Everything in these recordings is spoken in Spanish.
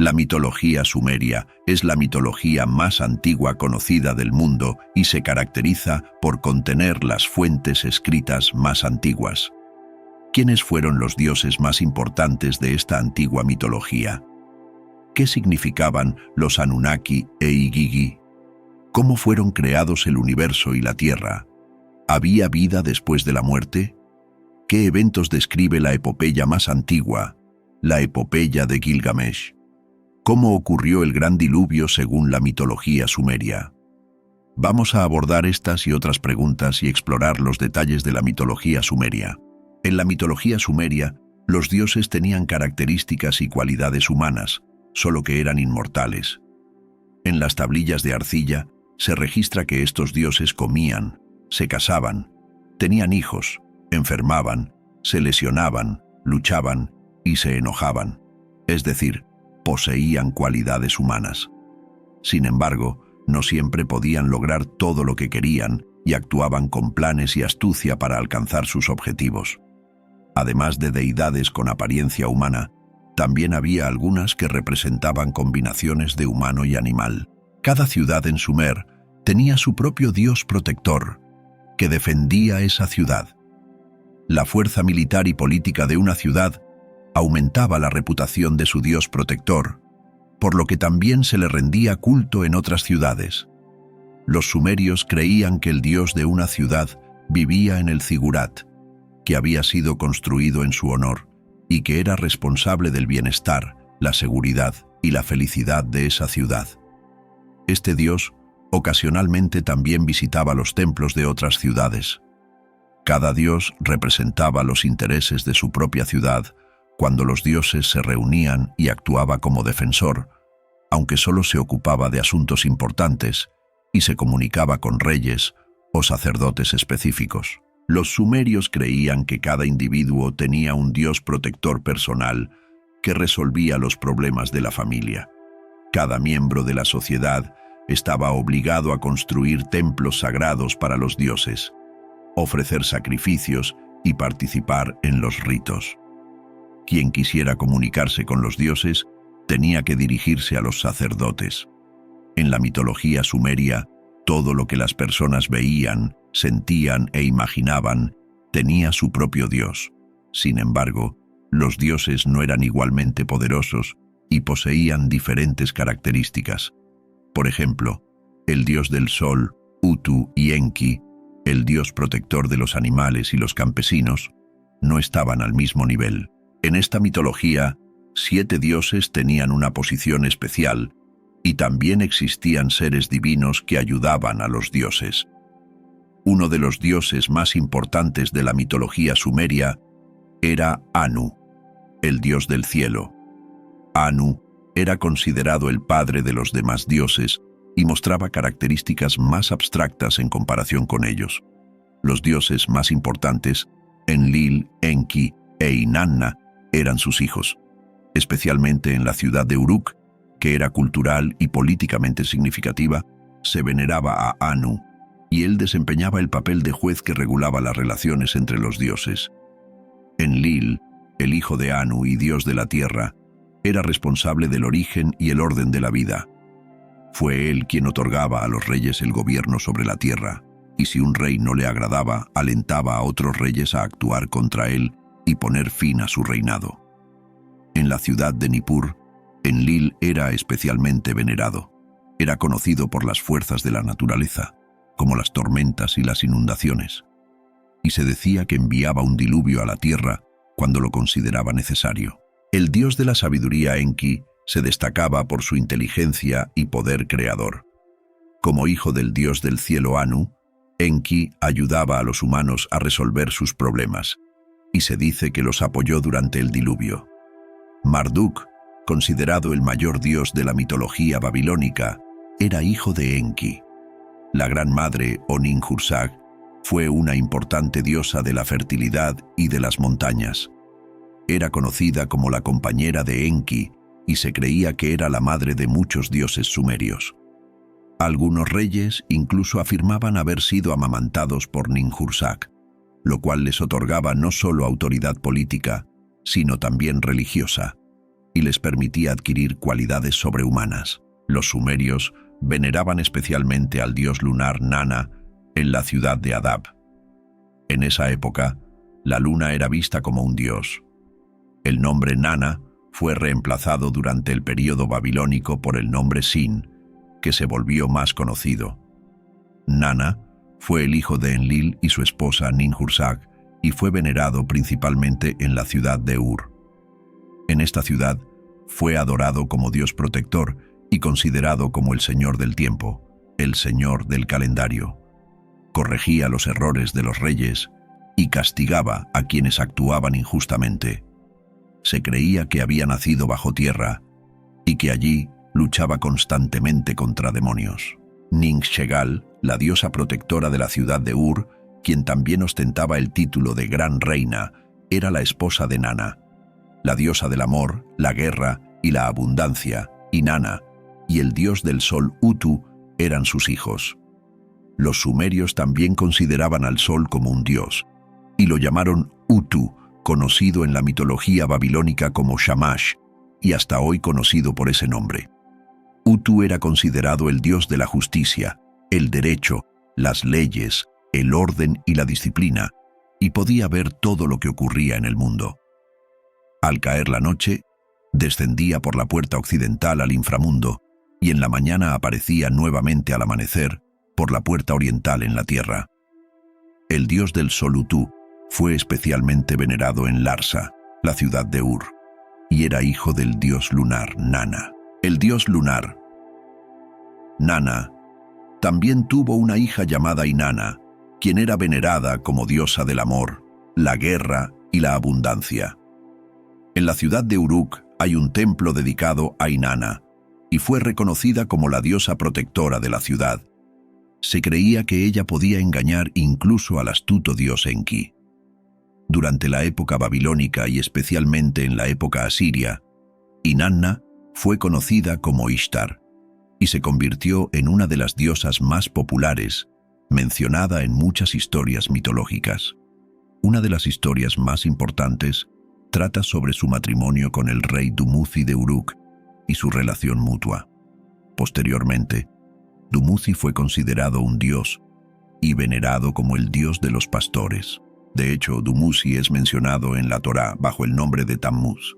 La mitología sumeria es la mitología más antigua conocida del mundo y se caracteriza por contener las fuentes escritas más antiguas. ¿Quiénes fueron los dioses más importantes de esta antigua mitología? ¿Qué significaban los Anunnaki e Igigi? ¿Cómo fueron creados el universo y la tierra? ¿Había vida después de la muerte? ¿Qué eventos describe la epopeya más antigua, la epopeya de Gilgamesh? ¿Cómo ocurrió el gran diluvio según la mitología sumeria? Vamos a abordar estas y otras preguntas y explorar los detalles de la mitología sumeria. En la mitología sumeria, los dioses tenían características y cualidades humanas, solo que eran inmortales. En las tablillas de arcilla se registra que estos dioses comían, se casaban, tenían hijos, enfermaban, se lesionaban, luchaban y se enojaban, es decir, poseían cualidades humanas. Sin embargo, no siempre podían lograr todo lo que querían y actuaban con planes y astucia para alcanzar sus objetivos. Además de deidades con apariencia humana, también había algunas que representaban combinaciones de humano y animal. Cada ciudad en Sumer tenía su propio dios protector, que defendía esa ciudad. La fuerza militar y política de una ciudad aumentaba la reputación de su dios protector, por lo que también se le rendía culto en otras ciudades. Los sumerios creían que el dios de una ciudad vivía en el Zigurat, que había sido construido en su honor y que era responsable del bienestar, la seguridad y la felicidad de esa ciudad. Este dios ocasionalmente también visitaba los templos de otras ciudades. Cada dios representaba los intereses de su propia ciudad cuando los dioses se reunían y actuaba como defensor, aunque solo se ocupaba de asuntos importantes y se comunicaba con reyes o sacerdotes específicos. Los sumerios creían que cada individuo tenía un dios protector personal que resolvía los problemas de la familia. Cada miembro de la sociedad estaba obligado a construir templos sagrados para los dioses, ofrecer sacrificios y participar en los ritos. Quien quisiera comunicarse con los dioses tenía que dirigirse a los sacerdotes. En la mitología sumeria, todo lo que las personas veían, sentían e imaginaban tenía su propio dios. Sin embargo, los dioses no eran igualmente poderosos y poseían diferentes características. Por ejemplo, el dios del sol, Utu y Enki, el dios protector de los animales y los campesinos, no estaban al mismo nivel. En esta mitología, 7 dioses tenían una posición especial y también existían seres divinos que ayudaban a los dioses. Uno de los dioses más importantes de la mitología sumeria era Anu, el dios del cielo. Anu era considerado el padre de los demás dioses y mostraba características más abstractas en comparación con ellos. Los dioses más importantes, Enlil, Enki e Inanna, eran sus hijos, especialmente en la ciudad de Uruk, que era cultural y políticamente significativa. Se veneraba a Anu, y él desempeñaba el papel de juez que regulaba las relaciones entre los dioses. Enlil, el hijo de Anu y dios de la tierra, era responsable del origen y el orden de la vida. Fue él quien otorgaba a los reyes el gobierno sobre la tierra, y si un rey no le agradaba, alentaba a otros reyes a actuar contra él y poner fin a su reinado. En la ciudad de Nippur, Enlil era especialmente venerado. Era conocido por las fuerzas de la naturaleza, como las tormentas y las inundaciones, y se decía que enviaba un diluvio a la tierra cuando lo consideraba necesario. El dios de la sabiduría Enki se destacaba por su inteligencia y poder creador. Como hijo del dios del cielo Anu, Enki ayudaba a los humanos a resolver sus problemas, y se dice que los apoyó durante el diluvio. Marduk, considerado el mayor dios de la mitología babilónica, era hijo de Enki. La gran madre, o Ninhursag, fue una importante diosa de la fertilidad y de las montañas. Era conocida como la compañera de Enki y se creía que era la madre de muchos dioses sumerios. Algunos reyes incluso afirmaban haber sido amamantados por Ninhursag, lo cual les otorgaba no solo autoridad política, sino también religiosa. y les permitía adquirir cualidades sobrehumanas. Los sumerios veneraban especialmente al dios lunar Nana en la ciudad de Adab. En esa época, la luna era vista como un dios. El nombre Nana fue reemplazado durante el período babilónico por el nombre Sin, que se volvió más conocido. Nana fue el hijo de Enlil y su esposa Ninhursag y fue venerado principalmente en la ciudad de Ur. En esta ciudad fue adorado como dios protector y considerado como el señor del tiempo, el señor del calendario. Corregía los errores de los reyes y castigaba a quienes actuaban injustamente. Se creía que había nacido bajo tierra y que allí luchaba constantemente contra demonios. Nin-Shegal, la diosa protectora de la ciudad de Ur, quien también ostentaba el título de Gran Reina, era la esposa de Nana. La diosa del amor, la guerra y la abundancia, Inanna, y el dios del sol Utu eran sus hijos. Los sumerios también consideraban al sol como un dios, y lo llamaron Utu, conocido en la mitología babilónica como Shamash, y hasta hoy conocido por ese nombre. Utu era considerado el dios de la justicia, el derecho, las leyes, el orden y la disciplina, y podía ver todo lo que ocurría en el mundo. Al caer la noche, descendía por la puerta occidental al inframundo, y en la mañana aparecía nuevamente al amanecer por la puerta oriental en la tierra. El dios del sol Utu fue especialmente venerado en Larsa, la ciudad de Ur, y era hijo del dios lunar Nana. El dios lunar, Nana, también tuvo una hija llamada Inanna, quien era venerada como diosa del amor, la guerra y la abundancia. En la ciudad de Uruk hay un templo dedicado a Inanna, y fue reconocida como la diosa protectora de la ciudad. Se creía que ella podía engañar incluso al astuto dios Enki. Durante la época babilónica y especialmente en la época asiria, Inanna fue conocida como Ishtar y se convirtió en una de las diosas más populares, mencionada en muchas historias mitológicas. Una de las historias más importantes trata sobre su matrimonio con el rey Dumuzi de Uruk y su relación mutua. Posteriormente, Dumuzi fue considerado un dios y venerado como el dios de los pastores. De hecho, Dumuzi es mencionado en la Torá bajo el nombre de Tammuz.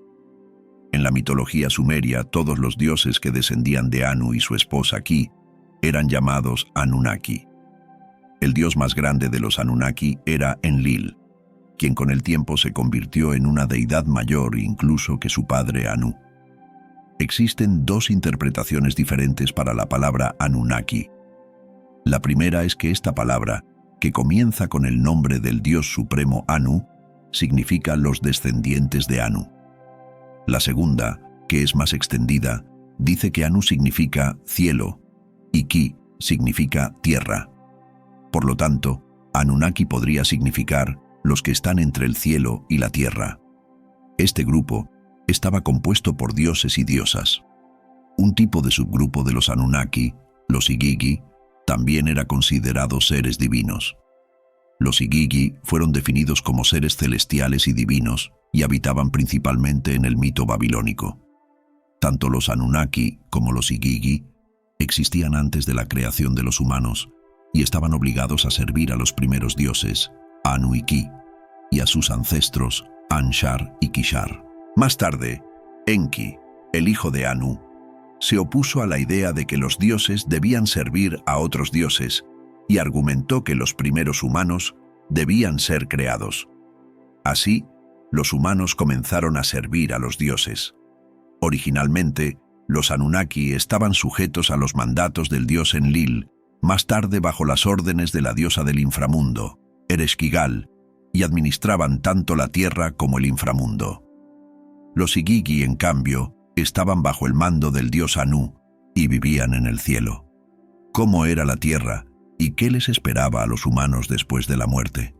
En la mitología sumeria, todos los dioses que descendían de Anu y su esposa Ki eran llamados Anunnaki. El dios más grande de los Anunnaki era Enlil, quien con el tiempo se convirtió en una deidad mayor incluso que su padre Anu. Existen dos interpretaciones diferentes para la palabra Anunnaki. La primera es que esta palabra, que comienza con el nombre del dios supremo Anu, significa los descendientes de Anu. La segunda, que es más extendida, dice que Anu significa cielo y Ki significa tierra. Por lo tanto, Anunnaki podría significar los que están entre el cielo y la tierra. Este grupo estaba compuesto por dioses y diosas. Un tipo de subgrupo de los Anunnaki, los Igigi, también era considerado seres divinos. Los Igigi fueron definidos como seres celestiales y divinos y habitaban principalmente en el mito babilónico. Tanto los Anunnaki como los Igigi existían antes de la creación de los humanos y estaban obligados a servir a los primeros dioses, Anu y Ki, y a sus ancestros, Anshar y Kishar. Más tarde, Enki, el hijo de Anu, se opuso a la idea de que los dioses debían servir a otros dioses y argumentó que los primeros humanos debían ser creados. Así, los humanos comenzaron a servir a los dioses. Originalmente, los Anunnaki estaban sujetos a los mandatos del dios Enlil, más tarde bajo las órdenes de la diosa del inframundo, Ereshkigal, y administraban tanto la tierra como el inframundo. Los Igigi, en cambio, estaban bajo el mando del dios Anu y vivían en el cielo. ¿Cómo era la tierra y qué les esperaba a los humanos después de la muerte?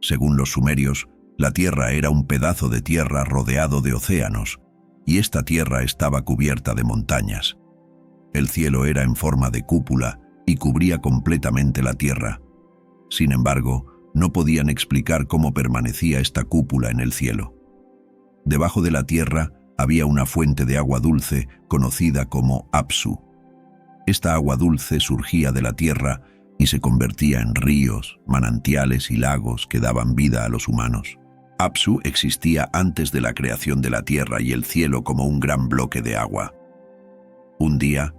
Según los sumerios, la tierra era un pedazo de tierra rodeado de océanos, y esta tierra estaba cubierta de montañas. El cielo era en forma de cúpula y cubría completamente la tierra. Sin embargo, no podían explicar cómo permanecía esta cúpula en el cielo. Debajo de la tierra había una fuente de agua dulce conocida como Apsu. Esta agua dulce surgía de la tierra y se convertía en ríos, manantiales y lagos que daban vida a los humanos. Apsu existía antes de la creación de la tierra y el cielo como un gran bloque de agua. Un día,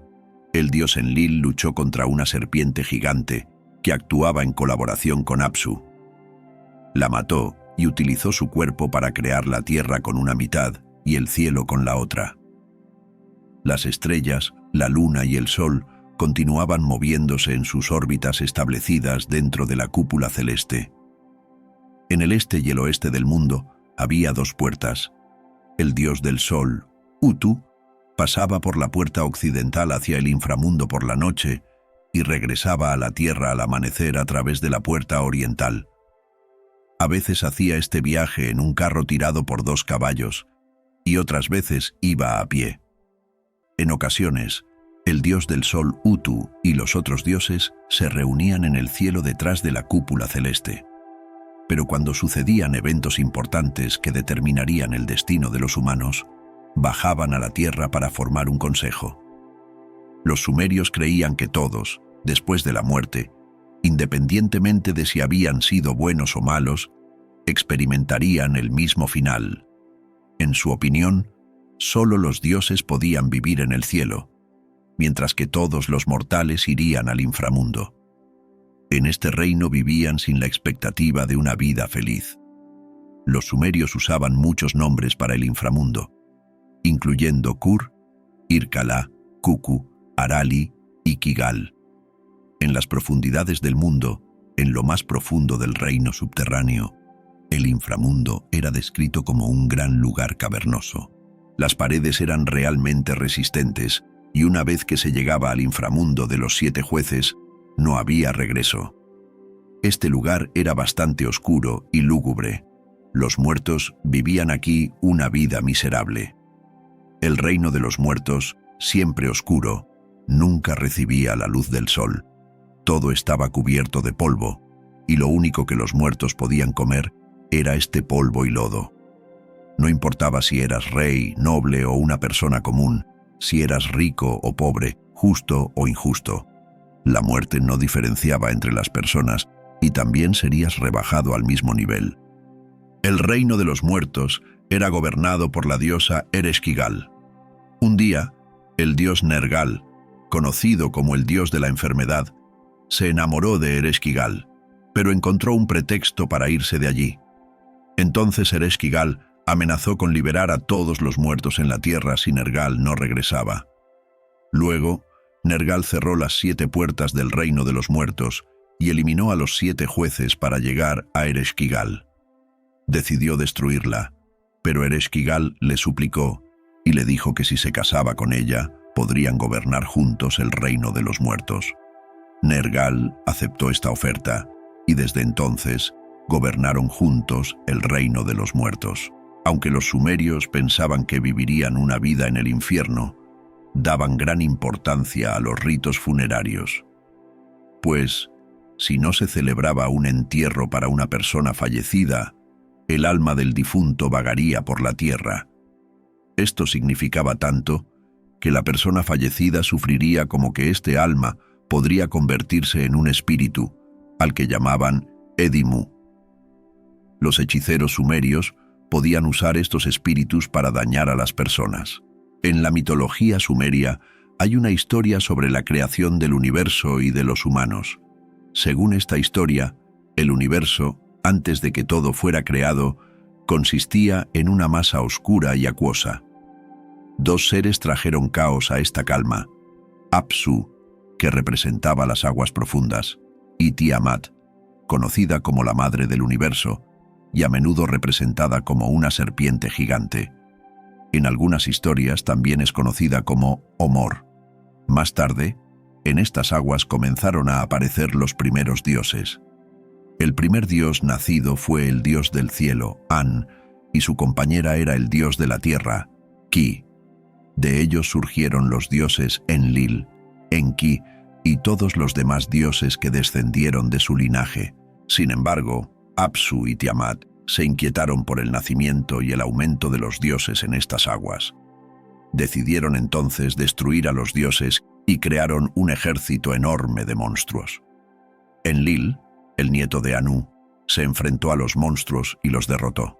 el dios Enlil luchó contra una serpiente gigante que actuaba en colaboración con Apsu. La mató y utilizó su cuerpo para crear la tierra con una mitad y el cielo con la otra. Las estrellas, la luna y el sol continuaban moviéndose en sus órbitas establecidas dentro de la cúpula celeste. En el este y el oeste del mundo había dos puertas. El dios del sol, Utu, pasaba por la puerta occidental hacia el inframundo por la noche y regresaba a la tierra al amanecer a través de la puerta oriental. A veces hacía este viaje en un carro tirado por 2 caballos y otras veces iba a pie. En ocasiones, el dios del sol Utu y los otros dioses se reunían en el cielo detrás de la cúpula celeste. Pero cuando sucedían eventos importantes que determinarían el destino de los humanos, bajaban a la tierra para formar un consejo. Los sumerios creían que todos, después de la muerte, independientemente de si habían sido buenos o malos, experimentarían el mismo final. En su opinión, solo los dioses podían vivir en el cielo, mientras que todos los mortales irían al inframundo. En este reino vivían sin la expectativa de una vida feliz. Los sumerios usaban muchos nombres para el inframundo, incluyendo Kur, Irkala, Kuku, Arali y Kigal. En las profundidades del mundo, en lo más profundo del reino subterráneo, el inframundo era descrito como un gran lugar cavernoso. Las paredes eran realmente resistentes y una vez que se llegaba al inframundo de los 7 jueces, no había regreso. Este lugar era bastante oscuro y lúgubre. Los muertos vivían aquí una vida miserable. El reino de los muertos, siempre oscuro, nunca recibía la luz del sol. Todo estaba cubierto de polvo, y lo único que los muertos podían comer era este polvo y lodo. No importaba si eras rey, noble o una persona común, si eras rico o pobre, justo o injusto. La muerte no diferenciaba entre las personas y también serías rebajado al mismo nivel. El reino de los muertos era gobernado por la diosa Ereshkigal. Un día, el dios Nergal, conocido como el dios de la enfermedad, se enamoró de Ereshkigal, pero encontró un pretexto para irse de allí. Entonces Ereshkigal amenazó con liberar a todos los muertos en la tierra si Nergal no regresaba. Luego, Nergal cerró las 7 puertas del reino de los muertos y eliminó a los 7 jueces para llegar a Ereshkigal. Decidió destruirla, pero Ereshkigal le suplicó y le dijo que si se casaba con ella, podrían gobernar juntos el reino de los muertos. Nergal aceptó esta oferta y desde entonces gobernaron juntos el reino de los muertos. Aunque los sumerios pensaban que vivirían una vida en el infierno, daban gran importancia a los ritos funerarios. Pues, si no se celebraba un entierro para una persona fallecida, el alma del difunto vagaría por la tierra. Esto significaba tanto que la persona fallecida sufriría como que este alma podría convertirse en un espíritu, al que llamaban Edimu. Los hechiceros sumerios podían usar estos espíritus para dañar a las personas. En la mitología sumeria hay una historia sobre la creación del universo y de los humanos. Según esta historia, el universo, antes de que todo fuera creado, consistía en una masa oscura y acuosa. 2 seres trajeron caos a esta calma: Apsu, que representaba las aguas profundas, y Tiamat, conocida como la madre del universo, y a menudo representada como una serpiente gigante. En algunas historias también es conocida como Homor. Más tarde, en estas aguas comenzaron a aparecer los primeros dioses. El primer dios nacido fue el dios del cielo, An, y su compañera era el dios de la tierra, Ki. De ellos surgieron los dioses Enlil, Enki y todos los demás dioses que descendieron de su linaje. Sin embargo, Apsu y Tiamat se inquietaron por el nacimiento y el aumento de los dioses en estas aguas. Decidieron entonces destruir a los dioses y crearon un ejército enorme de monstruos. Enlil, el nieto de Anu, se enfrentó a los monstruos y los derrotó.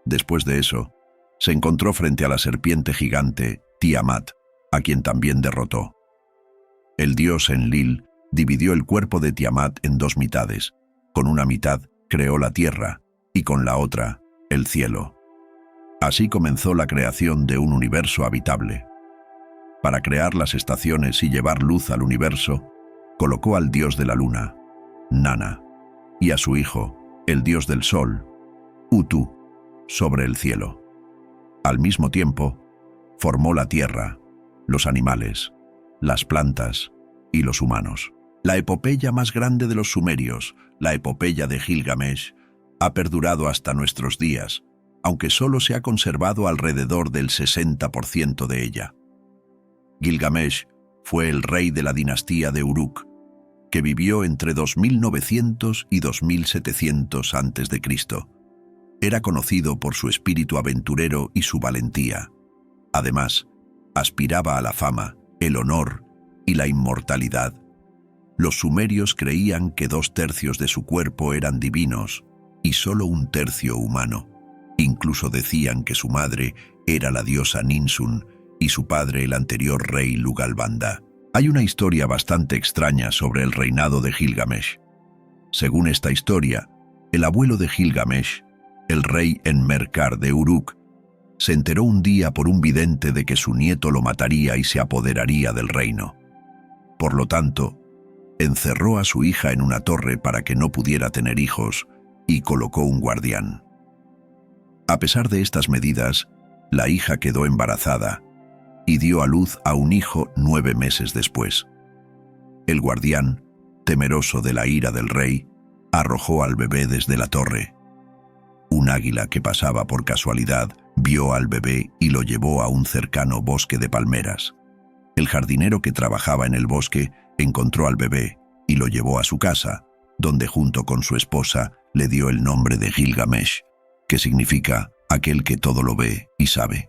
Después de eso, se encontró frente a la serpiente gigante Tiamat, a quien también derrotó. El dios Enlil dividió el cuerpo de Tiamat en dos mitades. Con una mitad creó la tierra y con la otra el cielo. Así comenzó la creación de un universo habitable. Para crear las estaciones y llevar luz al universo, colocó al dios de la luna, Nana, y a su hijo, el dios del sol, Utu, sobre el cielo. Al mismo tiempo, formó la tierra, los animales, las plantas y los humanos. La epopeya más grande de los sumerios, la epopeya de Gilgamesh, ha perdurado hasta nuestros días, aunque solo se ha conservado alrededor del 60% de ella. Gilgamesh fue el rey de la dinastía de Uruk, que vivió entre 2900 y 2700 a.C. Era conocido por su espíritu aventurero y su valentía. Además, aspiraba a la fama, el honor y la inmortalidad. Los sumerios creían que 2/3 de su cuerpo eran divinos y solo 1/3 humano. Incluso decían que su madre era la diosa Ninsun y su padre el anterior rey Lugalbanda. Hay una historia bastante extraña sobre el reinado de Gilgamesh. Según esta historia, el abuelo de Gilgamesh, el rey Enmerkar de Uruk, se enteró un día por un vidente de que su nieto lo mataría y se apoderaría del reino. Por lo tanto, encerró a su hija en una torre para que no pudiera tener hijos y colocó un guardián. A pesar de estas medidas, la hija quedó embarazada y dio a luz a un hijo 9 meses después. El guardián, temeroso de la ira del rey, arrojó al bebé desde la torre. Un águila que pasaba por casualidad vio al bebé y lo llevó a un cercano bosque de palmeras. El jardinero que trabajaba en el bosque encontró al bebé y lo llevó a su casa, donde junto con su esposa le dio el nombre de Gilgamesh, que significa aquel que todo lo ve y sabe.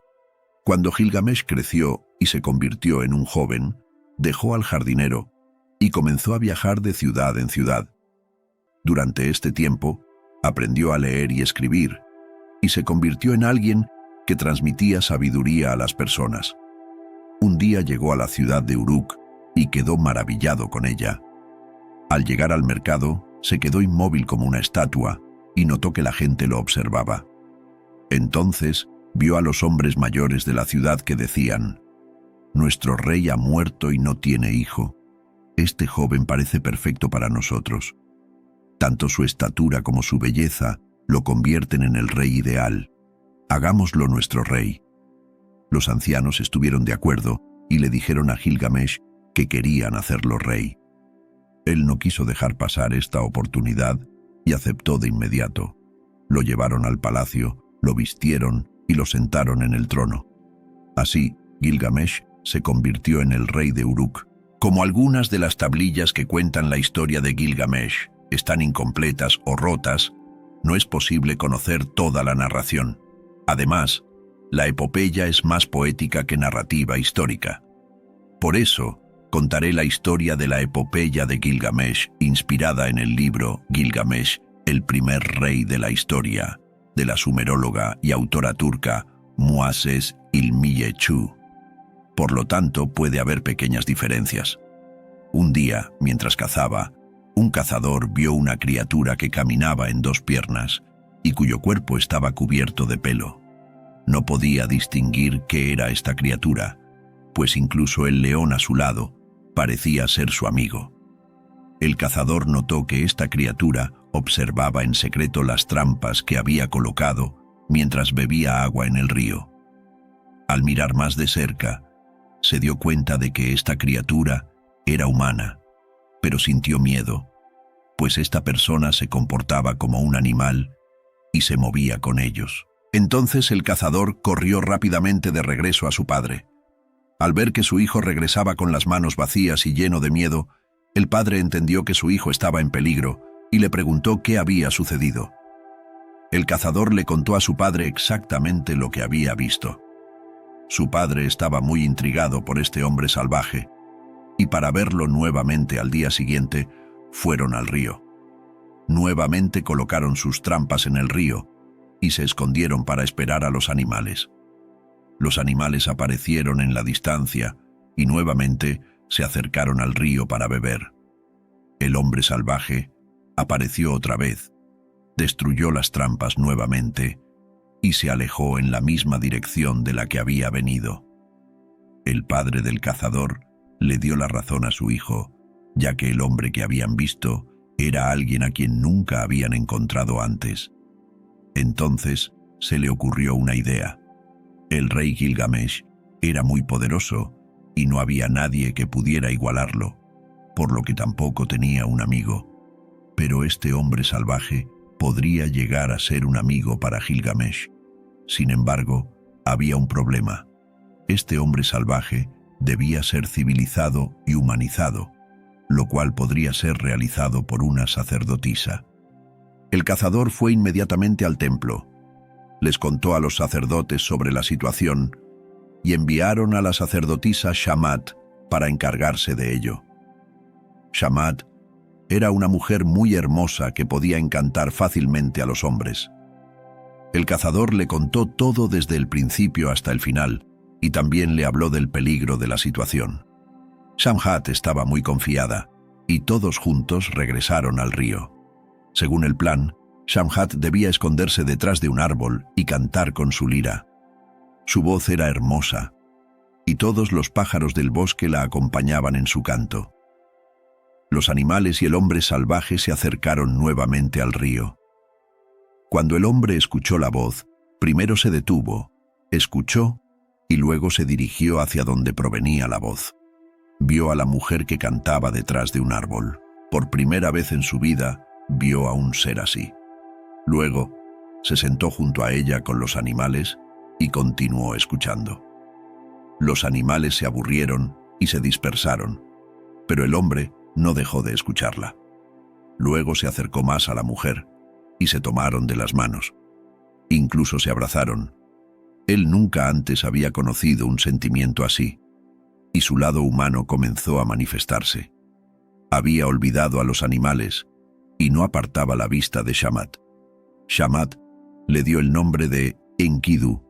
Cuando Gilgamesh creció y se convirtió en un joven, dejó al jardinero y comenzó a viajar de ciudad en ciudad. Durante este tiempo, aprendió a leer y escribir, y se convirtió en alguien que transmitía sabiduría a las personas. Un día llegó a la ciudad de Uruk y quedó maravillado con ella. Al llegar al mercado, se quedó inmóvil como una estatua y notó que la gente lo observaba. Entonces, vio a los hombres mayores de la ciudad que decían: «Nuestro rey ha muerto y no tiene hijo. Este joven parece perfecto para nosotros. Tanto su estatura como su belleza lo convierten en el rey ideal. Hagámoslo nuestro rey». Los ancianos estuvieron de acuerdo y le dijeron a Gilgamesh que querían hacerlo rey. Él no quiso dejar pasar esta oportunidad y aceptó de inmediato. Lo llevaron al palacio, lo vistieron y lo sentaron en el trono. Así, Gilgamesh se convirtió en el rey de Uruk. Como algunas de las tablillas que cuentan la historia de Gilgamesh están incompletas o rotas, no es posible conocer toda la narración. Además, la epopeya es más poética que narrativa histórica. Por eso, contaré la historia de la epopeya de Gilgamesh, inspirada en el libro Gilgamesh, el primer rey de la historia, de la sumeróloga y autora turca Muazzez İlmiye Çu. Por lo tanto, puede haber pequeñas diferencias. Un día, mientras cazaba, un cazador vio una criatura que caminaba en 2 piernas y cuyo cuerpo estaba cubierto de pelo. No podía distinguir qué era esta criatura, pues incluso el león a su lado parecía ser su amigo. El cazador notó que esta criatura observaba en secreto las trampas que había colocado mientras bebía agua en el río. Al mirar más de cerca, se dio cuenta de que esta criatura era humana, pero sintió miedo, pues esta persona se comportaba como un animal y se movía con ellos. Entonces el cazador corrió rápidamente de regreso a su padre. Al ver que su hijo regresaba con las manos vacías y lleno de miedo, el padre entendió que su hijo estaba en peligro y le preguntó qué había sucedido. El cazador le contó a su padre exactamente lo que había visto. Su padre estaba muy intrigado por este hombre salvaje, y para verlo nuevamente al día siguiente, fueron al río. Nuevamente colocaron sus trampas en el río y se escondieron para esperar a los animales. Los animales aparecieron en la distancia y nuevamente se acercaron al río para beber. El hombre salvaje apareció otra vez, destruyó las trampas nuevamente y se alejó en la misma dirección de la que había venido. El padre del cazador le dio la razón a su hijo, ya que el hombre que habían visto era alguien a quien nunca habían encontrado antes. Entonces se le ocurrió una idea. El rey Gilgamesh era muy poderoso y no había nadie que pudiera igualarlo, por lo que tampoco tenía un amigo. Pero este hombre salvaje podría llegar a ser un amigo para Gilgamesh. Sin embargo, había un problema. Este hombre salvaje debía ser civilizado y humanizado, lo cual podría ser realizado por una sacerdotisa. El cazador fue inmediatamente al templo. Les contó a los sacerdotes sobre la situación y enviaron a la sacerdotisa Shamat para encargarse de ello. Shamat era una mujer muy hermosa que podía encantar fácilmente a los hombres. El cazador le contó todo desde el principio hasta el final y también le habló del peligro de la situación. Shamhat estaba muy confiada y todos juntos regresaron al río. Según el plan, Shamhat debía esconderse detrás de un árbol y cantar con su lira. Su voz era hermosa y todos los pájaros del bosque la acompañaban en su canto. Los animales y el hombre salvaje se acercaron nuevamente al río. Cuando el hombre escuchó la voz, primero se detuvo, escuchó y luego se dirigió hacia donde provenía la voz. Vio a la mujer que cantaba detrás de un árbol. Por primera vez en su vida, vio a un ser así. Luego, se sentó junto a ella con los animales y continuó escuchando. Los animales se aburrieron y se dispersaron, pero el hombre no dejó de escucharla. Luego se acercó más a la mujer y se tomaron de las manos. Incluso se abrazaron. Él nunca antes había conocido un sentimiento así, y su lado humano comenzó a manifestarse. Había olvidado a los animales y no apartaba la vista de Shamat. Shamat le dio el nombre de Enkidu,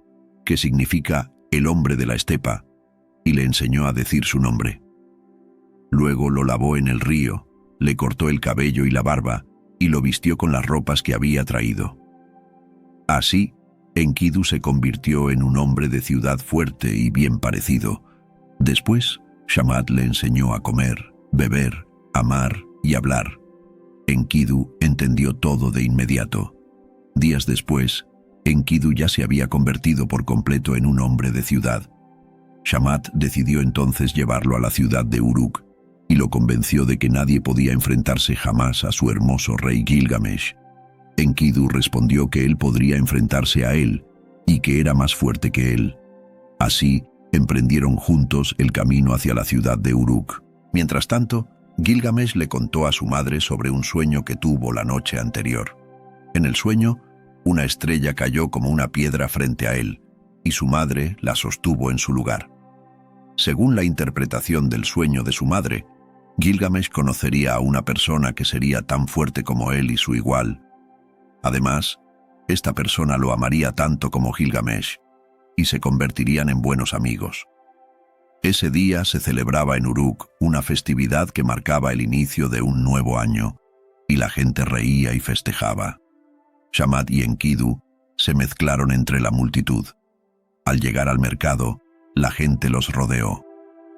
que significa el hombre de la estepa, y le enseñó a decir su nombre. Luego lo lavó en el río, le cortó el cabello y la barba, y lo vistió con las ropas que había traído. Así, Enkidu se convirtió en un hombre de ciudad fuerte y bien parecido. Después, Shamat le enseñó a comer, beber, amar y hablar. Enkidu entendió todo de inmediato. Días después, Enkidu ya se había convertido por completo en un hombre de ciudad. Shamat decidió entonces llevarlo a la ciudad de Uruk y lo convenció de que nadie podía enfrentarse jamás a su hermoso rey Gilgamesh. Enkidu respondió que él podría enfrentarse a él y que era más fuerte que él. Así, emprendieron juntos el camino hacia la ciudad de Uruk. Mientras tanto, Gilgamesh le contó a su madre sobre un sueño que tuvo la noche anterior. En el sueño, una estrella cayó como una piedra frente a él, y su madre la sostuvo en su lugar. Según la interpretación del sueño de su madre, Gilgamesh conocería a una persona que sería tan fuerte como él y su igual. Además, esta persona lo amaría tanto como Gilgamesh, y se convertirían en buenos amigos. Ese día se celebraba en Uruk una festividad que marcaba el inicio de un nuevo año, y la gente reía y festejaba. Shamat y Enkidu se mezclaron entre la multitud. Al llegar al mercado, la gente los rodeó.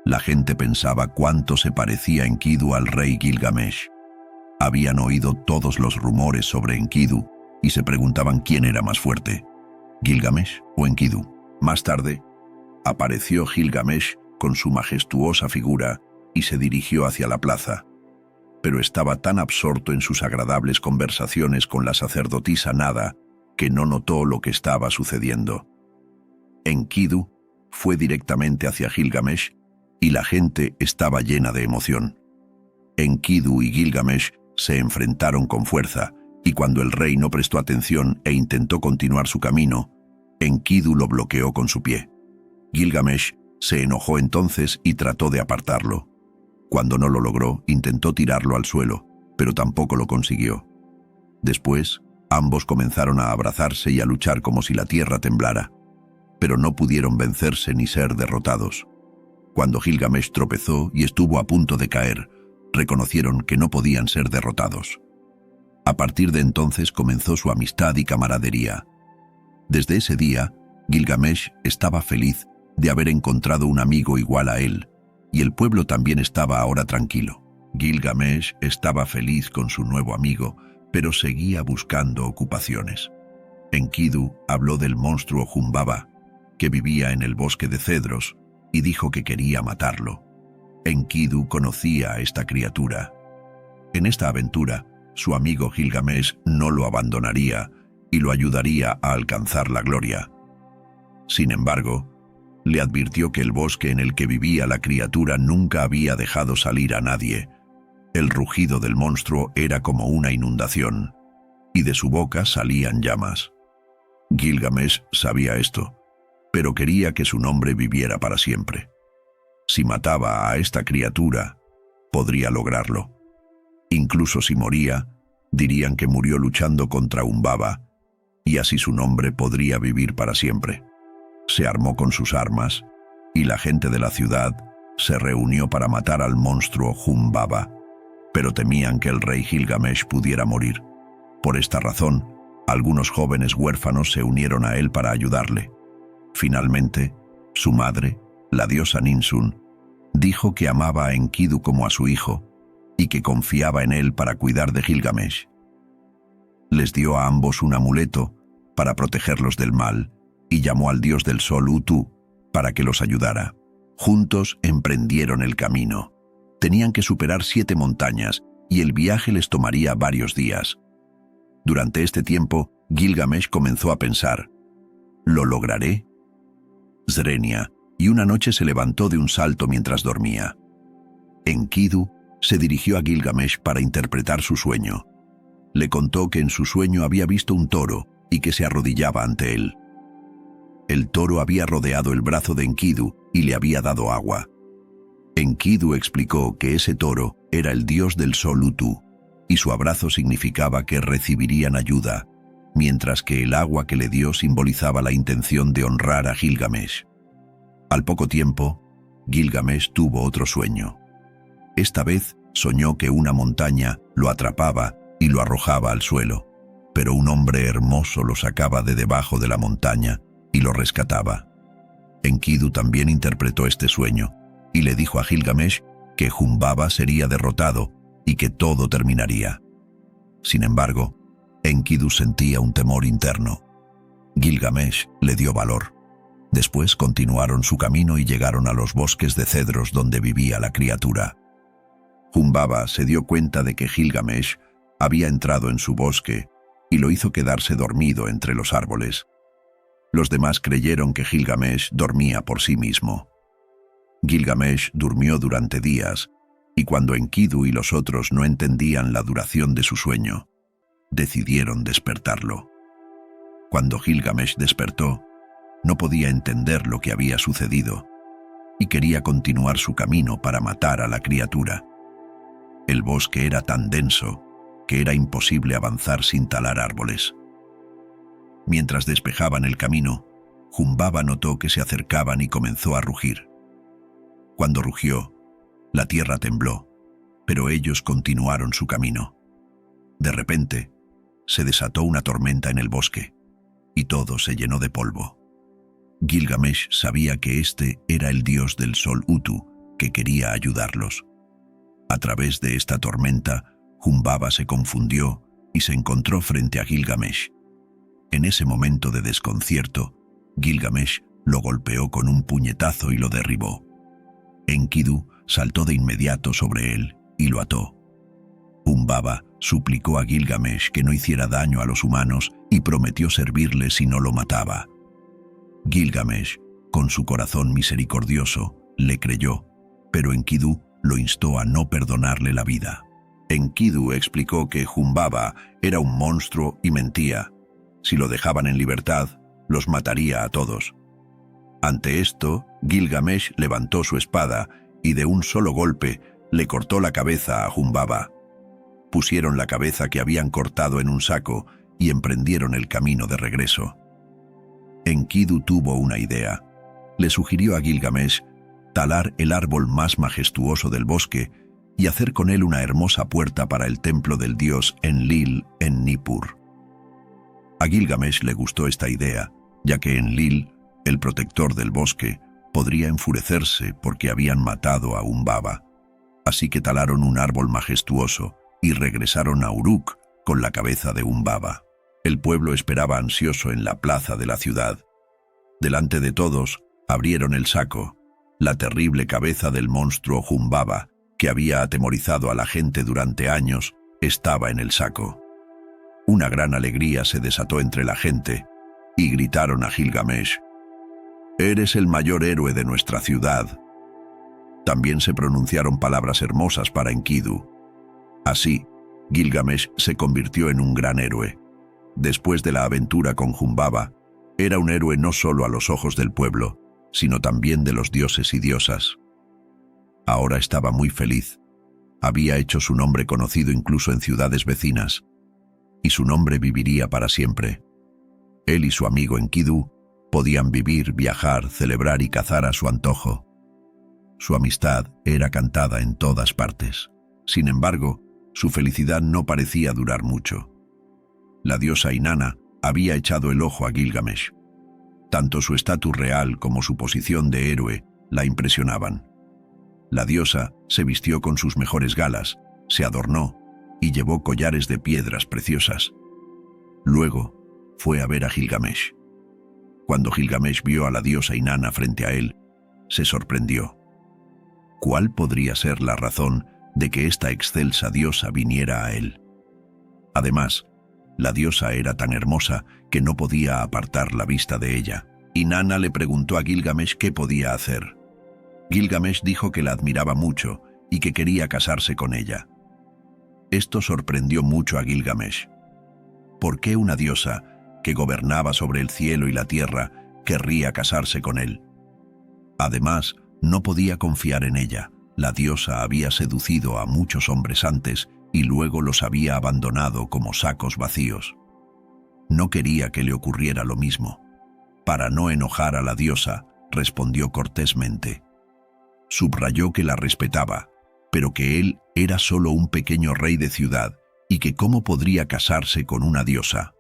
La gente pensaba cuánto se parecía Enkidu al rey Gilgamesh. Habían oído todos los rumores sobre Enkidu y se preguntaban quién era más fuerte, Gilgamesh o Enkidu. Más tarde, apareció Gilgamesh con su majestuosa figura y se dirigió hacia la plaza. Pero estaba tan absorto en sus agradables conversaciones con la sacerdotisa Nada que no notó lo que estaba sucediendo. Enkidu fue directamente hacia Gilgamesh y la gente estaba llena de emoción. Enkidu y Gilgamesh se enfrentaron con fuerza y cuando el rey no prestó atención e intentó continuar su camino, Enkidu lo bloqueó con su pie. Gilgamesh se enojó entonces y trató de apartarlo. Cuando no lo logró, intentó tirarlo al suelo, pero tampoco lo consiguió. Después, ambos comenzaron a abrazarse y a luchar como si la tierra temblara, pero no pudieron vencerse ni ser derrotados. Cuando Gilgamesh tropezó y estuvo a punto de caer, reconocieron que no podían ser derrotados. A partir de entonces comenzó su amistad y camaradería. Desde ese día, Gilgamesh estaba feliz de haber encontrado un amigo igual a él, y el pueblo también estaba ahora tranquilo. Gilgamesh estaba feliz con su nuevo amigo, pero seguía buscando ocupaciones. Enkidu habló del monstruo Humbaba, que vivía en el bosque de cedros, y dijo que quería matarlo. Enkidu conocía a esta criatura. En esta aventura, su amigo Gilgamesh no lo abandonaría y lo ayudaría a alcanzar la gloria. Sin embargo, le advirtió que el bosque en el que vivía la criatura nunca había dejado salir a nadie. El rugido del monstruo era como una inundación, y de su boca salían llamas. Gilgamesh sabía esto, pero quería que su nombre viviera para siempre. Si mataba a esta criatura, podría lograrlo. Incluso si moría, dirían que murió luchando contra Humbaba, y así su nombre podría vivir para siempre. Se armó con sus armas, y la gente de la ciudad se reunió para matar al monstruo Humbaba, pero temían que el rey Gilgamesh pudiera morir. Por esta razón, algunos jóvenes huérfanos se unieron a él para ayudarle. Finalmente, su madre, la diosa Ninsun, dijo que amaba a Enkidu como a su hijo y que confiaba en él para cuidar de Gilgamesh. Les dio a ambos un amuleto para protegerlos del mal y llamó al dios del sol Utu para que los ayudara. Juntos emprendieron el camino. Tenían que superar 7 montañas y el viaje les tomaría varios días. Durante este tiempo, Gilgamesh comenzó a pensar: ¿lo lograré? Zrenia, y una noche se levantó de un salto mientras dormía. Enkidu se dirigió a Gilgamesh para interpretar su sueño. Le contó que en su sueño había visto un toro y que se arrodillaba ante él. El toro había rodeado el brazo de Enkidu y le había dado agua. Enkidu explicó que ese toro era el dios del sol Utu, y su abrazo significaba que recibirían ayuda, mientras que el agua que le dio simbolizaba la intención de honrar a Gilgamesh. Al poco tiempo, Gilgamesh tuvo otro sueño. Esta vez soñó que una montaña lo atrapaba y lo arrojaba al suelo, pero un hombre hermoso lo sacaba de debajo de la montaña y lo rescataba. Enkidu también interpretó este sueño y le dijo a Gilgamesh que Humbaba sería derrotado y que todo terminaría. Sin embargo, Enkidu sentía un temor interno. Gilgamesh le dio valor. Después continuaron su camino y llegaron a los bosques de cedros donde vivía la criatura. Humbaba se dio cuenta de que Gilgamesh había entrado en su bosque y lo hizo quedarse dormido entre los árboles. Los demás creyeron que Gilgamesh dormía por sí mismo. Gilgamesh durmió durante días, y cuando Enkidu y los otros no entendían la duración de su sueño, decidieron despertarlo. Cuando Gilgamesh despertó, no podía entender lo que había sucedido, y quería continuar su camino para matar a la criatura. El bosque era tan denso que era imposible avanzar sin talar árboles. Mientras despejaban el camino, Humbaba notó que se acercaban y comenzó a rugir. Cuando rugió, la tierra tembló, pero ellos continuaron su camino. De repente, se desató una tormenta en el bosque, y todo se llenó de polvo. Gilgamesh sabía que este era el dios del sol Utu, que quería ayudarlos. A través de esta tormenta, Humbaba se confundió y se encontró frente a Gilgamesh. En ese momento de desconcierto, Gilgamesh lo golpeó con un puñetazo y lo derribó. Enkidu saltó de inmediato sobre él y lo ató. Humbaba suplicó a Gilgamesh que no hiciera daño a los humanos y prometió servirle si no lo mataba. Gilgamesh, con su corazón misericordioso, le creyó, pero Enkidu lo instó a no perdonarle la vida. Enkidu explicó que Humbaba era un monstruo y mentía. Si lo dejaban en libertad, los mataría a todos. Ante esto, Gilgamesh levantó su espada y de un solo golpe le cortó la cabeza a Humbaba. Pusieron la cabeza que habían cortado en un saco y emprendieron el camino de regreso. Enkidu tuvo una idea. Le sugirió a Gilgamesh talar el árbol más majestuoso del bosque y hacer con él una hermosa puerta para el templo del dios Enlil en Nippur. A Gilgamesh le gustó esta idea, ya que Enlil, el protector del bosque, podría enfurecerse porque habían matado a Humbaba. Así que talaron un árbol majestuoso y regresaron a Uruk con la cabeza de Humbaba. El pueblo esperaba ansioso en la plaza de la ciudad. Delante de todos, abrieron el saco. La terrible cabeza del monstruo Humbaba, que había atemorizado a la gente durante años, estaba en el saco. Una gran alegría se desató entre la gente y gritaron a Gilgamesh: «Eres el mayor héroe de nuestra ciudad». También se pronunciaron palabras hermosas para Enkidu. Así, Gilgamesh se convirtió en un gran héroe. Después de la aventura con Humbaba, era un héroe no solo a los ojos del pueblo, sino también de los dioses y diosas. Ahora estaba muy feliz. Había hecho su nombre conocido incluso en ciudades vecinas, y su nombre viviría para siempre. Él y su amigo Enkidu podían vivir, viajar, celebrar y cazar a su antojo. Su amistad era cantada en todas partes. Sin embargo, su felicidad no parecía durar mucho. La diosa Inanna había echado el ojo a Gilgamesh. Tanto su estatus real como su posición de héroe la impresionaban. La diosa se vistió con sus mejores galas, se adornó y llevó collares de piedras preciosas. Luego fue a ver a Gilgamesh. Cuando Gilgamesh vio a la diosa Inanna frente a él, se sorprendió. ¿Cuál podría ser la razón de que esta excelsa diosa viniera a él? Además, la diosa era tan hermosa que no podía apartar la vista de ella. Inanna le preguntó a Gilgamesh qué podía hacer. Gilgamesh dijo que la admiraba mucho y que quería casarse con ella. Esto sorprendió mucho a Gilgamesh. ¿Por qué una diosa que gobernaba sobre el cielo y la tierra querría casarse con él? Además, no podía confiar en ella. La diosa había seducido a muchos hombres antes y luego los había abandonado como sacos vacíos. No quería que le ocurriera lo mismo. Para no enojar a la diosa, respondió cortésmente. Subrayó que la respetaba, pero que él era solo un pequeño rey de ciudad y que cómo podría casarse con una diosa.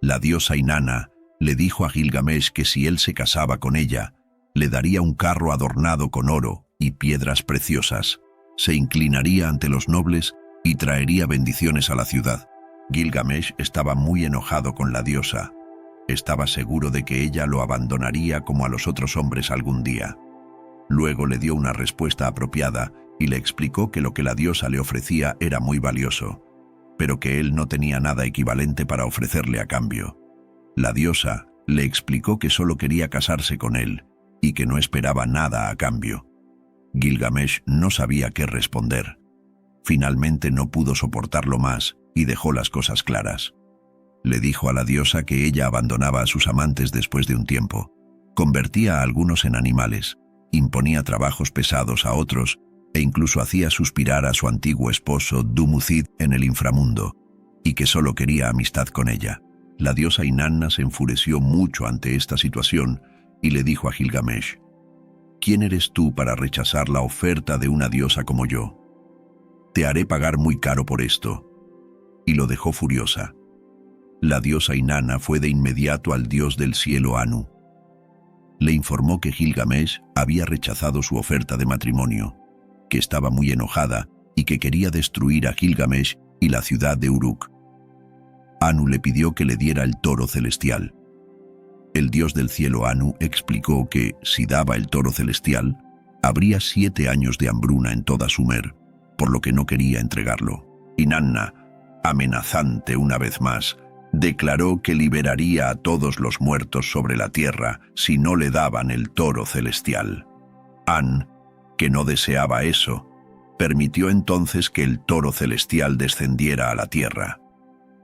La diosa Inanna le dijo a Gilgamesh que si él se casaba con ella, le daría un carro adornado con oro y piedras preciosas, se inclinaría ante los nobles y traería bendiciones a la ciudad. Gilgamesh estaba muy enojado con la diosa. Estaba seguro de que ella lo abandonaría como a los otros hombres algún día. Luego le dio una respuesta apropiada y le explicó que lo que la diosa le ofrecía era muy valioso, pero que él no tenía nada equivalente para ofrecerle a cambio. La diosa le explicó que solo quería casarse con él y que no esperaba nada a cambio. Gilgamesh no sabía qué responder. Finalmente no pudo soportarlo más y dejó las cosas claras. Le dijo a la diosa que ella abandonaba a sus amantes después de un tiempo, convertía a algunos en animales, imponía trabajos pesados a otros e incluso hacía suspirar a su antiguo esposo Dumuzid en el inframundo, y que solo quería amistad con ella. La diosa Inanna se enfureció mucho ante esta situación y le dijo a Gilgamesh: «¿Quién eres tú para rechazar la oferta de una diosa como yo? Te haré pagar muy caro por esto». Y lo dejó furiosa. La diosa Inanna fue de inmediato al dios del cielo Anu. Le informó que Gilgamesh había rechazado su oferta de matrimonio, que estaba muy enojada y que quería destruir a Gilgamesh y la ciudad de Uruk. Anu le pidió que le diera el toro celestial. El dios del cielo Anu explicó que, si daba el toro celestial, habría 7 años de hambruna en toda Sumer, por lo que no quería entregarlo. Inanna, amenazante una vez más, declaró que liberaría a todos los muertos sobre la tierra si no le daban el toro celestial. An, que no deseaba eso, Permitió entonces que el toro celestial descendiera a la tierra.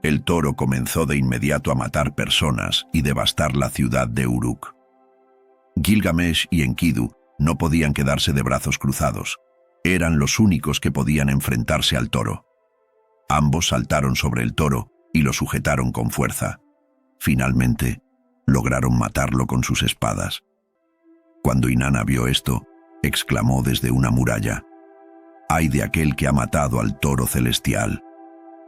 El toro comenzó de inmediato a matar personas y devastar la ciudad de Uruk. Gilgamesh y Enkidu no podían quedarse de brazos cruzados. Eran los únicos que podían enfrentarse al toro. Ambos saltaron sobre el toro y lo sujetaron con fuerza. Finalmente, lograron matarlo con sus espadas. Cuando Inanna vio esto, exclamó desde una muralla: «¡Ay de aquel que ha matado al toro celestial!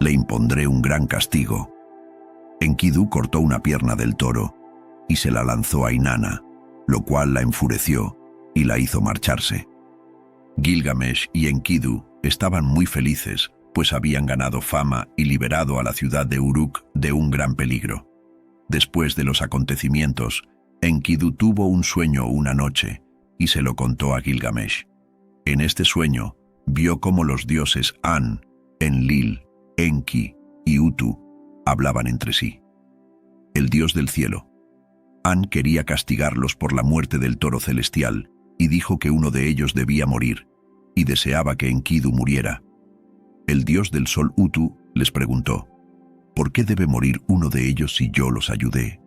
Le impondré un gran castigo». Enkidu cortó una pierna del toro y se la lanzó a Inanna, lo cual la enfureció y la hizo marcharse. Gilgamesh y Enkidu estaban muy felices, pues habían ganado fama y liberado a la ciudad de Uruk de un gran peligro. Después de los acontecimientos, Enkidu tuvo un sueño una noche y se lo contó a Gilgamesh. En este sueño, vio cómo los dioses An, Enlil, Enki y Utu hablaban entre sí. El dios del cielo, An, quería castigarlos por la muerte del toro celestial y dijo que uno de ellos debía morir, y deseaba que Enkidu muriera. El dios del sol Utu les preguntó: ¿por qué debe morir uno de ellos si yo los ayudé?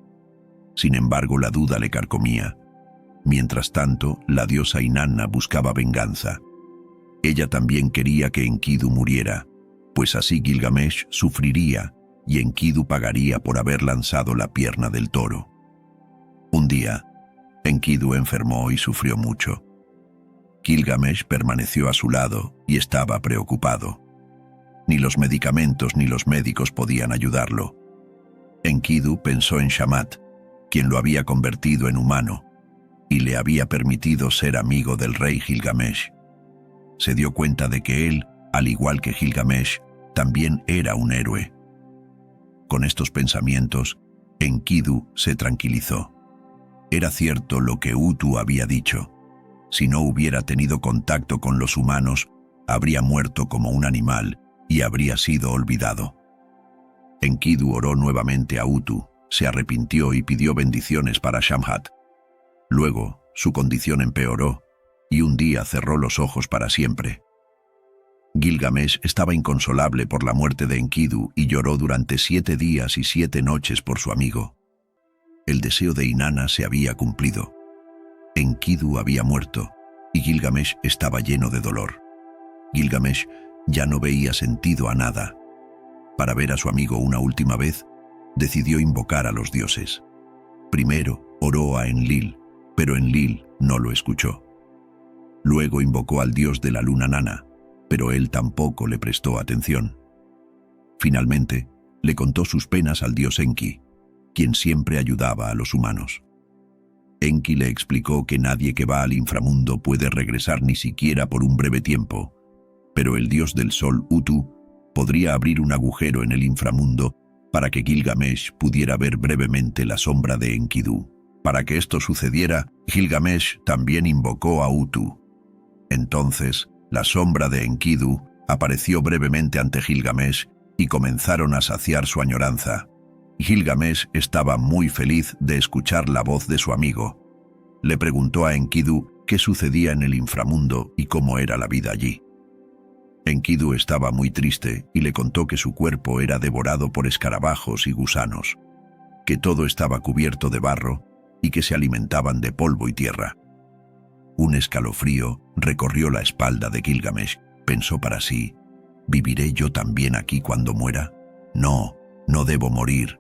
Sin embargo, la duda le carcomía. Mientras tanto, la diosa Inanna buscaba venganza. Ella también quería que Enkidu muriera, pues así Gilgamesh sufriría y Enkidu pagaría por haber lanzado la pierna del toro. Un día, Enkidu enfermó y sufrió mucho. Gilgamesh permaneció a su lado y estaba preocupado. Ni los medicamentos ni los médicos podían ayudarlo. Enkidu pensó en Shamat, quien lo había convertido en humano, y le había permitido ser amigo del rey Gilgamesh. Se dio cuenta de que él, al igual que Gilgamesh, también era un héroe. Con estos pensamientos, Enkidu se tranquilizó. Era cierto lo que Utu había dicho. Si no hubiera tenido contacto con los humanos, habría muerto como un animal y habría sido olvidado. Enkidu oró nuevamente a Utu, se arrepintió y pidió bendiciones para Shamhat. Luego, su condición empeoró y un día cerró los ojos para siempre. Gilgamesh estaba inconsolable por la muerte de Enkidu y lloró durante 7 días y 7 noches por su amigo. El deseo de Inanna se había cumplido. Enkidu había muerto y Gilgamesh estaba lleno de dolor. Gilgamesh ya no veía sentido a nada. Para ver a su amigo una última vez, decidió invocar a los dioses. Primero oró a Enlil, pero Enlil no lo escuchó. Luego invocó al dios de la luna Nana, pero él tampoco le prestó atención. Finalmente, le contó sus penas al dios Enki, quien siempre ayudaba a los humanos. Enki le explicó que nadie que va al inframundo puede regresar ni siquiera por un breve tiempo, pero el dios del sol Utu podría abrir un agujero en el inframundo para que Gilgamesh pudiera ver brevemente la sombra de Enkidu. Para que esto sucediera, Gilgamesh también invocó a Utu. Entonces, la sombra de Enkidu apareció brevemente ante Gilgamesh y comenzaron a saciar su añoranza. Gilgamesh estaba muy feliz de escuchar la voz de su amigo. Le preguntó a Enkidu qué sucedía en el inframundo y cómo era la vida allí. Enkidu estaba muy triste y le contó que su cuerpo era devorado por escarabajos y gusanos, que todo estaba cubierto de barro y que se alimentaban de polvo y tierra. Un escalofrío recorrió la espalda de Gilgamesh. Pensó para sí: ¿viviré yo también aquí cuando muera? No, no debo morir.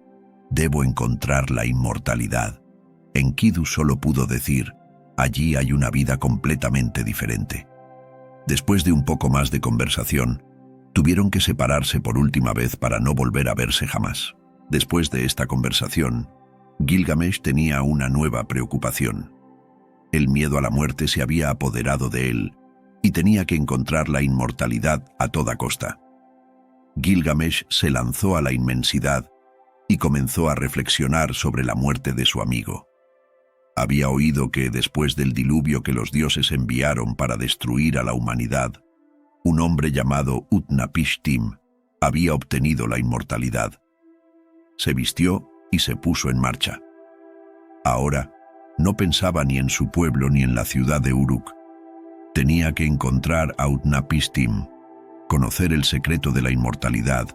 Debo encontrar la inmortalidad. Enkidu solo pudo decir: allí hay una vida completamente diferente. Después de un poco más de conversación, tuvieron que separarse por última vez para no volver a verse jamás. Después de esta conversación, Gilgamesh tenía una nueva preocupación. El miedo a la muerte se había apoderado de él y tenía que encontrar la inmortalidad a toda costa. Gilgamesh se lanzó a la inmensidad y comenzó a reflexionar sobre la muerte de su amigo. Había oído que después del diluvio que los dioses enviaron para destruir a la humanidad, un hombre llamado Utnapishtim había obtenido la inmortalidad. Se vistió y se puso en marcha. Ahora no pensaba ni en su pueblo ni en la ciudad de Uruk. Tenía que encontrar a Utnapishtim, conocer el secreto de la inmortalidad,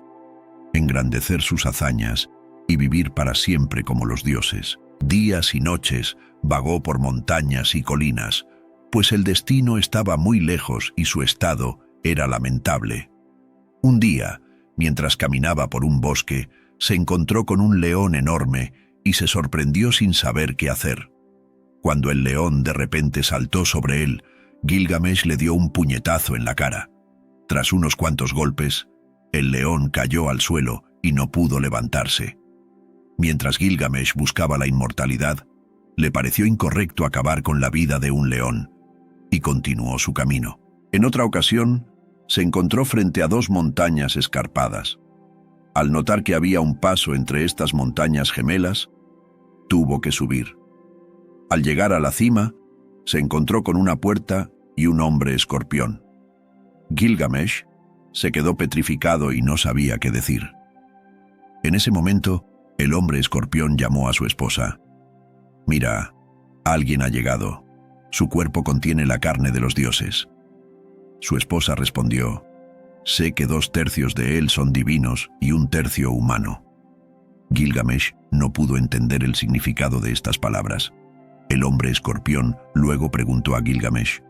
engrandecer sus hazañas y vivir para siempre como los dioses. Días y noches vagó por montañas y colinas, pues el destino estaba muy lejos y su estado era lamentable. Un día, mientras caminaba por un bosque, se encontró con un león enorme y se sorprendió sin saber qué hacer. Cuando el león de repente saltó sobre él, Gilgamesh le dio un puñetazo en la cara. Tras unos cuantos golpes, el león cayó al suelo y no pudo levantarse. Mientras Gilgamesh buscaba la inmortalidad, le pareció incorrecto acabar con la vida de un león, y continuó su camino. En otra ocasión, se encontró frente a dos montañas escarpadas. Al notar que había un paso entre estas montañas gemelas, tuvo que subir. Al llegar a la cima, se encontró con una puerta y un hombre escorpión. Gilgamesh se quedó petrificado y no sabía qué decir. En ese momento, el hombre escorpión llamó a su esposa. «Mira, alguien ha llegado. Su cuerpo contiene la carne de los dioses». Su esposa respondió: «Sé que 2/3 de él son divinos y 1/3 humano». Gilgamesh no pudo entender el significado de estas palabras. El hombre escorpión luego preguntó a Gilgamesh: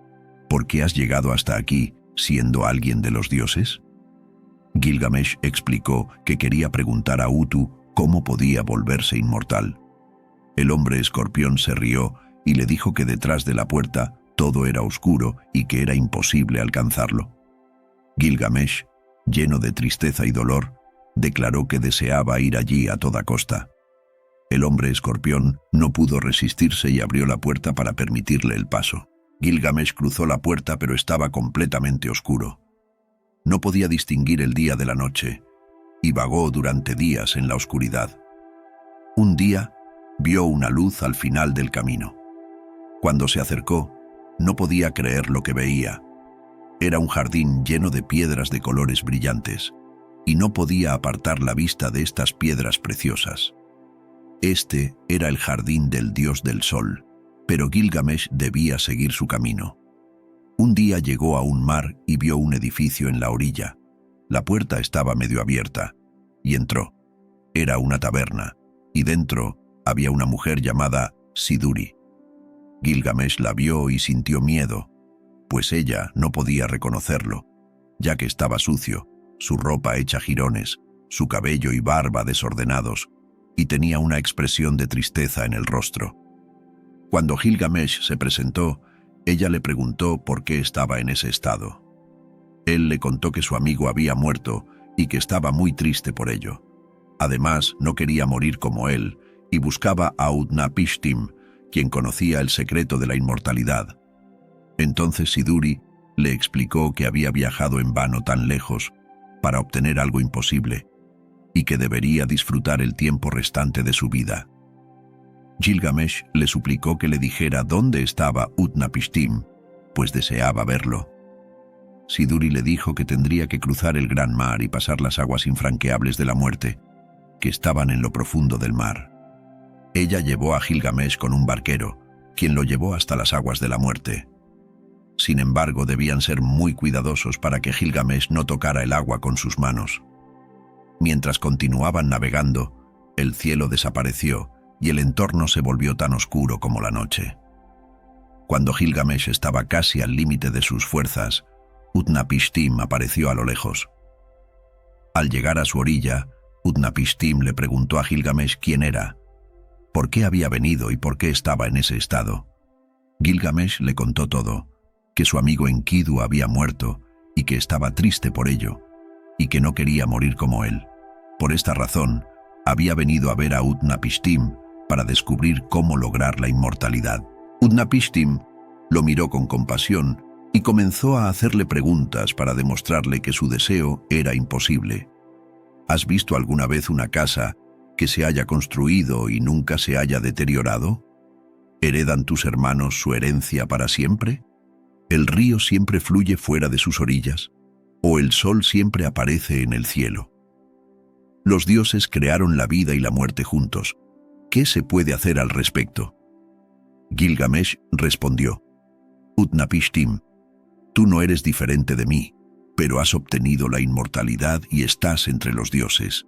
«¿Por qué has llegado hasta aquí, siendo alguien de los dioses?». Gilgamesh explicó que quería preguntar a Utu cómo podía volverse inmortal. El hombre escorpión se rió y le dijo que detrás de la puerta todo era oscuro y que era imposible alcanzarlo. Gilgamesh, lleno de tristeza y dolor, declaró que deseaba ir allí a toda costa. El hombre escorpión no pudo resistirse y abrió la puerta para permitirle el paso. Gilgamesh cruzó la puerta, pero estaba completamente oscuro. No podía distinguir el día de la noche y vagó durante días en la oscuridad. Un día vio una luz al final del camino. Cuando se acercó, no podía creer lo que veía. Era un jardín lleno de piedras de colores brillantes, y no podía apartar la vista de estas piedras preciosas. Este era el jardín del dios del sol, pero Gilgamesh debía seguir su camino. Un día llegó a un mar y vio un edificio en la orilla. La puerta estaba medio abierta, y entró. Era una taberna, y dentro había una mujer llamada Siduri. Gilgamesh la vio y sintió miedo, pues ella no podía reconocerlo, ya que estaba sucio, su ropa hecha jirones, su cabello y barba desordenados, y tenía una expresión de tristeza en el rostro. Cuando Gilgamesh se presentó, ella le preguntó por qué estaba en ese estado. Él le contó que su amigo había muerto y que estaba muy triste por ello. Además, no quería morir como él y buscaba a Utnapishtim, quien conocía el secreto de la inmortalidad. Entonces Siduri le explicó que había viajado en vano tan lejos para obtener algo imposible y que debería disfrutar el tiempo restante de su vida. Gilgamesh le suplicó que le dijera dónde estaba Utnapishtim, pues deseaba verlo. Siduri le dijo que tendría que cruzar el gran mar y pasar las aguas infranqueables de la muerte, que estaban en lo profundo del mar. Ella llevó a Gilgamesh con un barquero, quien lo llevó hasta las aguas de la muerte. Sin embargo, debían ser muy cuidadosos para que Gilgamesh no tocara el agua con sus manos. Mientras continuaban navegando, el cielo desapareció y el entorno se volvió tan oscuro como la noche. Cuando Gilgamesh estaba casi al límite de sus fuerzas, Utnapishtim apareció a lo lejos. Al llegar a su orilla, Utnapishtim le preguntó a Gilgamesh quién era, por qué había venido y por qué estaba en ese estado. Gilgamesh le contó todo, que su amigo Enkidu había muerto y que estaba triste por ello, y que no quería morir como él. Por esta razón, había venido a ver a Utnapishtim para descubrir cómo lograr la inmortalidad. Utnapishtim lo miró con compasión y comenzó a hacerle preguntas para demostrarle que su deseo era imposible. ¿Has visto alguna vez una casa que se haya construido y nunca se haya deteriorado? ¿Heredan tus hermanos su herencia para siempre? ¿El río siempre fluye fuera de sus orillas? ¿O el sol siempre aparece en el cielo? Los dioses crearon la vida y la muerte juntos. ¿Qué se puede hacer al respecto? Gilgamesh respondió: Utnapishtim, Tú no eres diferente de mí, pero has obtenido la inmortalidad y estás entre los dioses.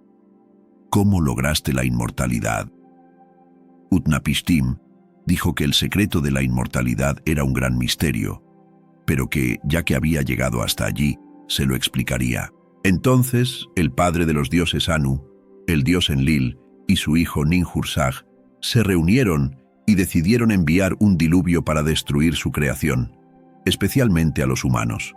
¿Cómo lograste la inmortalidad? Utnapishtim dijo que el secreto de la inmortalidad era un gran misterio, pero que, ya que había llegado hasta allí, se lo explicaría. Entonces, el padre de los dioses Anu, el dios Enlil, y su hijo Ninhursag se reunieron y decidieron enviar un diluvio para destruir su creación, especialmente a los humanos.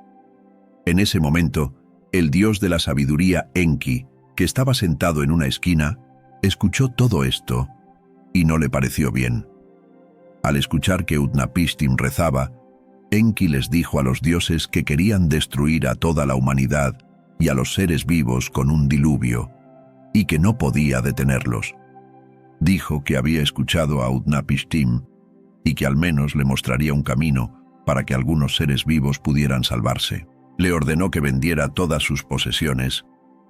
En ese momento, el dios de la sabiduría Enki, que estaba sentado en una esquina, escuchó todo esto y no le pareció bien. Al escuchar que Utnapishtim rezaba, Enki les dijo a los dioses que querían destruir a toda la humanidad y a los seres vivos con un diluvio, y que no podía detenerlos. Dijo que había escuchado a Utnapishtim y que al menos le mostraría un camino para que algunos seres vivos pudieran salvarse. Le ordenó que vendiera todas sus posesiones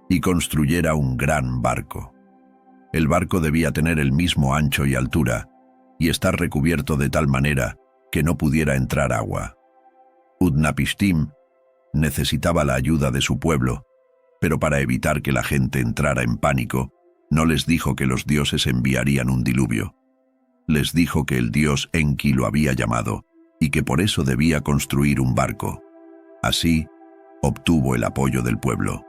y construyera un gran barco. El barco debía tener el mismo ancho y altura y estar recubierto de tal manera que no pudiera entrar agua. Utnapishtim necesitaba la ayuda de su pueblo, pero para evitar que la gente entrara en pánico, no les dijo que los dioses enviarían un diluvio. Les dijo que el dios Enki lo había llamado y que por eso debía construir un barco. Así, obtuvo el apoyo del pueblo.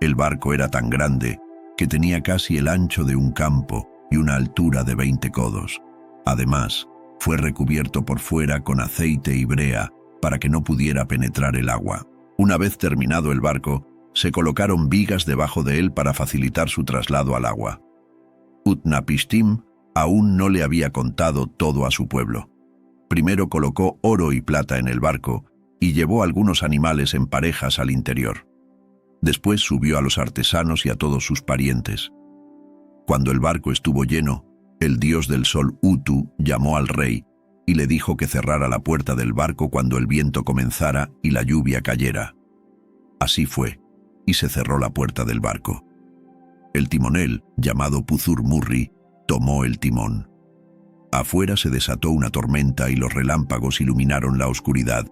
El barco era tan grande que tenía casi el ancho de un campo y una altura de 20 codos. Además, fue recubierto por fuera con aceite y brea para que no pudiera penetrar el agua. Una vez terminado el barco, se colocaron vigas debajo de él para facilitar su traslado al agua. Utnapishtim aún no le había contado todo a su pueblo. Primero colocó oro y plata en el barco y llevó algunos animales en parejas al interior. Después subió a los artesanos y a todos sus parientes. Cuando el barco estuvo lleno, el dios del sol Utu llamó al rey y le dijo que cerrara la puerta del barco cuando el viento comenzara y la lluvia cayera. Así fue, y se cerró la puerta del barco. El timonel, llamado Puzur-Murri, tomó el timón. Afuera se desató una tormenta y los relámpagos iluminaron la oscuridad,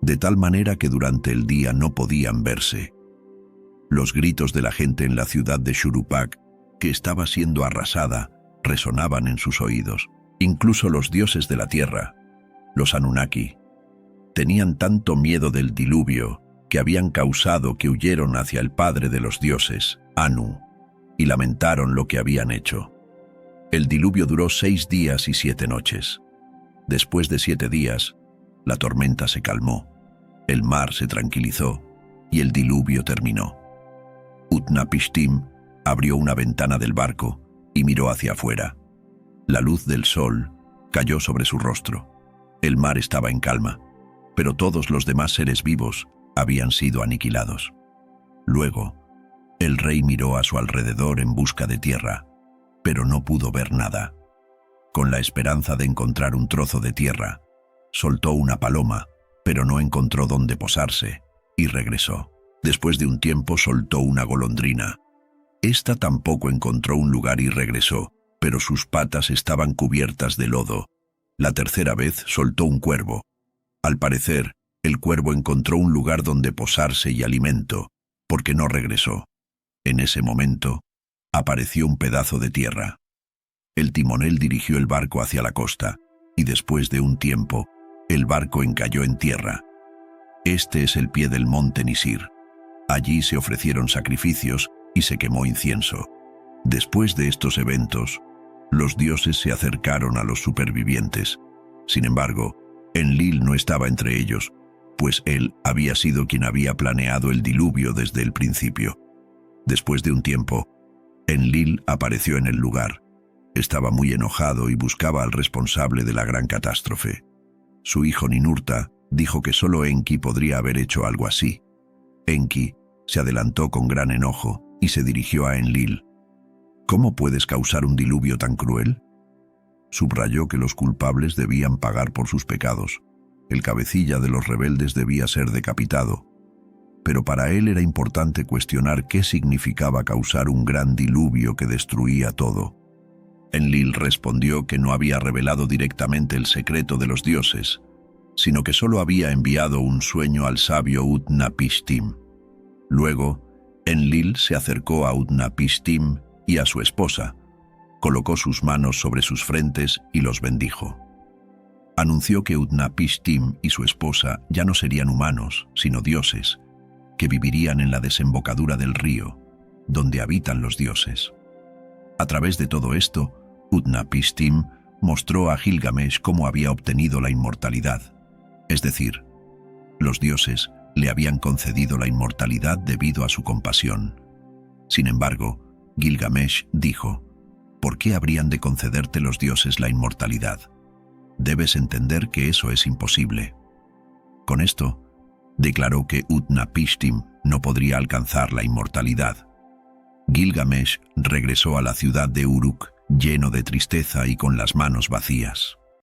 de tal manera que durante el día no podían verse. Los gritos de la gente en la ciudad de Shuruppak, que estaba siendo arrasada, resonaban en sus oídos. Incluso los dioses de la tierra, los Anunnaki, tenían tanto miedo del diluvio que habían causado que huyeron hacia el padre de los dioses, Anu, y lamentaron lo que habían hecho. El diluvio duró 6 días y 7 noches. Después de 7 días, la tormenta se calmó, el mar se tranquilizó y el diluvio terminó. Utnapishtim abrió una ventana del barco y miró hacia afuera. La luz del sol cayó sobre su rostro. El mar estaba en calma, pero todos los demás seres vivos habían sido aniquilados. Luego, el rey miró a su alrededor en busca de tierra, pero no pudo ver nada. Con la esperanza de encontrar un trozo de tierra, soltó una paloma, pero no encontró dónde posarse, y regresó. Después de un tiempo soltó una golondrina. Esta tampoco encontró un lugar y regresó, pero sus patas estaban cubiertas de lodo. La tercera vez soltó un cuervo. Al parecer, el cuervo encontró un lugar donde posarse y alimento, porque no regresó. En ese momento, apareció un pedazo de tierra. El timonel dirigió el barco hacia la costa, y después de un tiempo, el barco encalló en tierra. Este es el pie del monte Nisir. Allí se ofrecieron sacrificios y se quemó incienso. Después de estos eventos, los dioses se acercaron a los supervivientes. Sin embargo, Enlil no estaba entre ellos, pues él había sido quien había planeado el diluvio desde el principio. Después de un tiempo, Enlil apareció en el lugar. Estaba muy enojado y buscaba al responsable de la gran catástrofe. Su hijo Ninurta dijo que solo Enki podría haber hecho algo así. Enki se adelantó con gran enojo y se dirigió a Enlil. ¿Cómo puedes causar un diluvio tan cruel? Subrayó que los culpables debían pagar por sus pecados. El cabecilla de los rebeldes debía ser decapitado. Pero para él era importante cuestionar qué significaba causar un gran diluvio que destruía todo. Enlil respondió que no había revelado directamente el secreto de los dioses, sino que solo había enviado un sueño al sabio Utnapishtim. Luego, Enlil se acercó a Utnapishtim y a su esposa, colocó sus manos sobre sus frentes y los bendijo. Anunció que Utnapishtim y su esposa ya no serían humanos, sino dioses, que vivirían en la desembocadura del río, donde habitan los dioses. A través de todo esto, Utnapishtim mostró a Gilgamesh cómo había obtenido la inmortalidad. Es decir, los dioses le habían concedido la inmortalidad debido a su compasión. Sin embargo, Gilgamesh dijo: ¿por qué habrían de concederte los dioses la inmortalidad? Debes entender que eso es imposible. Con esto, declaró que Utnapishtim no podría alcanzar la inmortalidad. Gilgamesh regresó a la ciudad de Uruk lleno de tristeza y con las manos vacías.